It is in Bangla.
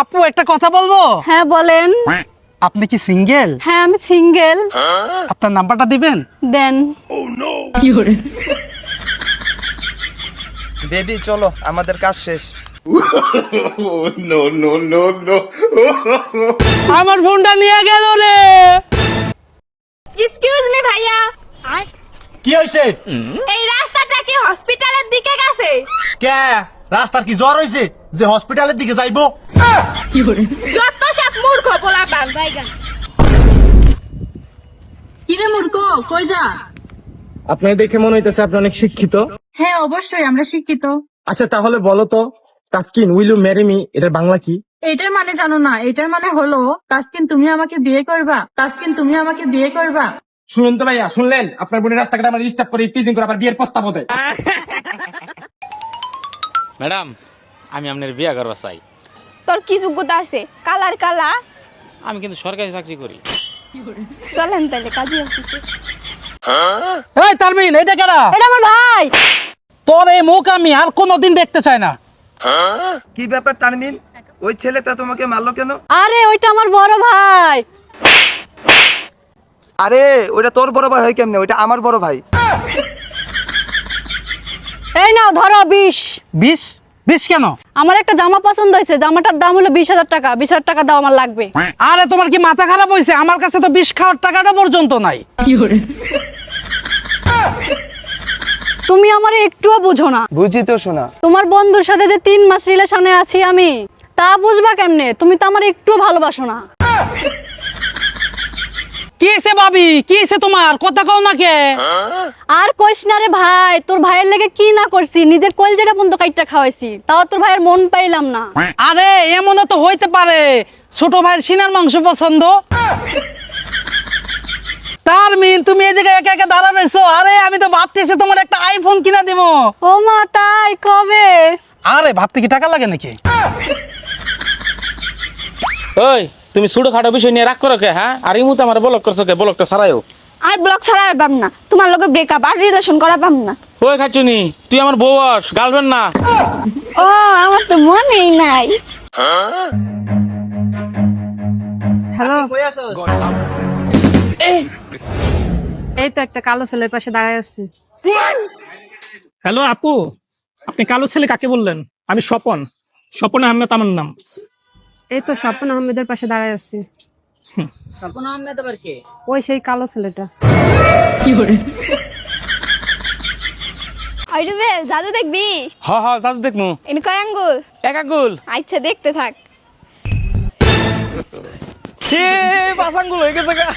আপু একটা কথা বলবো? হ্যাঁ বলেন। আপনি কি সিঙ্গেল? হ্যাঁ আমি সিঙ্গেল। আপনার নাম্বারটা দিবেন? দেন। বেবি চলো, আমাদের কাজ শেষ। আমার ফোনটা নিয়ে গেল রে। এক্সকিউজ মি ভাইয়া, কি হয়েছে? এই রাস্তাটা কি হসপিটালের দিকে গেছে? কে রাস্তার কি জ্বর হয়েছে যে হসপিটালের দিকে যাইবো? যত সব মূর্খ পোলা পান বাইগান। কিরে মূর্খ, কই যাস? আপনার দেখে মনে হইতেছে আপনি অনেক শিক্ষিত। হ্যাঁ অবশ্যই আমরা শিক্ষিত। আচ্ছা তাহলে বলো তো, Taskin will you marry me এটার বাংলা কি? এটার মানে জানো না? এটার মানে হলো তাসকিন তুমি আমাকে বিয়ে করবা, তাসকিন তুমি আমাকে বিয়ে করবা। শুনুন তো ভাইয়া, শুনলেন? আপনার বোনের রাস্তাঘাট আমার ডিস্টার্ব করে প্রিজিং করে আবার বিয়ের প্রস্তাবও দেয়। ম্যাডাম, আমি আপনার বিয়া করবা চাই। তোর কি যোগ্যতা আছে? কালার কালা। আমি কিন্তু সরকারি চাকরি করি। চলেন তাহলে কাজী অফিসে। এই তারমিন, এটা কেডা? এটা আমার ভাই। তোর এই মুখ আমি আর কোনোদিন দেখতে চাই না। কি ব্যাপার তানমিন, ওই ছেলেটা তোমাকে মারলো কেন? আরে ওইটা আমার বড় ভাই। আরে ওইটা তোর বড় ভাই হয় কেমনে? ওইটা আমার বড় ভাই। এই নাও ধরো 20। 20? 20 কেন? আমার একটা জামা পছন্দ হয়েছে, জামাটার দাম হলো 20,000 টাকা। 20,000 টাকা দাও, আমার লাগবে। আরে তোমার কি মাথা খারাপ হয়েছে? আমার কাছে তো 20 খাওয়ার টাকাটা পর্যন্ত নাই। তুমি আমারে একটুও বুঝো না। বুঝি তো শোনা। তোমার বন্ধুর সাথে যে 3 মাস রিলেশনে আছি আমি, তা বুঝবা কেমনে? তুমি তো আমার একটুও ভালোবাসো না। কি হয়েছে ভাবি? কি হয়েছে তোমার? কথা কও না কে? আর কইস না রে ভাই, তোর ভাইয়ের লেগে কি না করছি, নিজের কলজেটা বন্ধ কাইটটা খাওয়াইছি, তাও তোর ভাইয়ের মন পাইলাম না। আরে এমনও তো হইতে পারে ছোট ভাইয়ের সিনার মাংস পছন্দ। তারমিন, তুমি এই জায়গায় একা একা দাঁড়া রয়েছো। আরে আমি তো ভাবতেছি তোমার একটা আইফোন কিনা দিব। ও মা, তাই? কবে? আরে ভাবতে কি টাকা লাগে নাকি? ওই, তুমি ছোট খাটো বিষয় নিয়ে রাগ করো কে? হ্যাঁ, আর এই মুহূর্তে আমার ব্লক করছো কে? ব্লকটা ছাড়াইও। আর ব্লক ছাড়া আর পাম না, তোমার লগে ব্রেকআপ আর রিলেশন করা পাম না। ওই খাচ্ছুনি, তুই আমার বউস, গার্লফ্রেন্ড না। ও আমার তো মনেই নাই। হ্যালো, এই তো একটা কালো ছেলের পাশে দাঁড়ায় আছি। হ্যালো আপু, আপনি কালো ছেলে কাকে বললেন? আমি স্বপন, স্বপন আহমেদ আমার নাম। এই তো স্বপন আহমেদের পাশে দাঁড়ায় আছি। স্বপন আহমেদ আবার কে? ওই সেই কালো ছেলেটা। আইডুবে জাদু দেখবি? হ্যাঁ হ্যাঁ, দাদু দেখমু। ইন কয় আঙ্গুল? এক আঙ্গুল। আচ্ছা দেখতে থাক। পাঁচ আঙ্গুল হয়ে গেছে গা।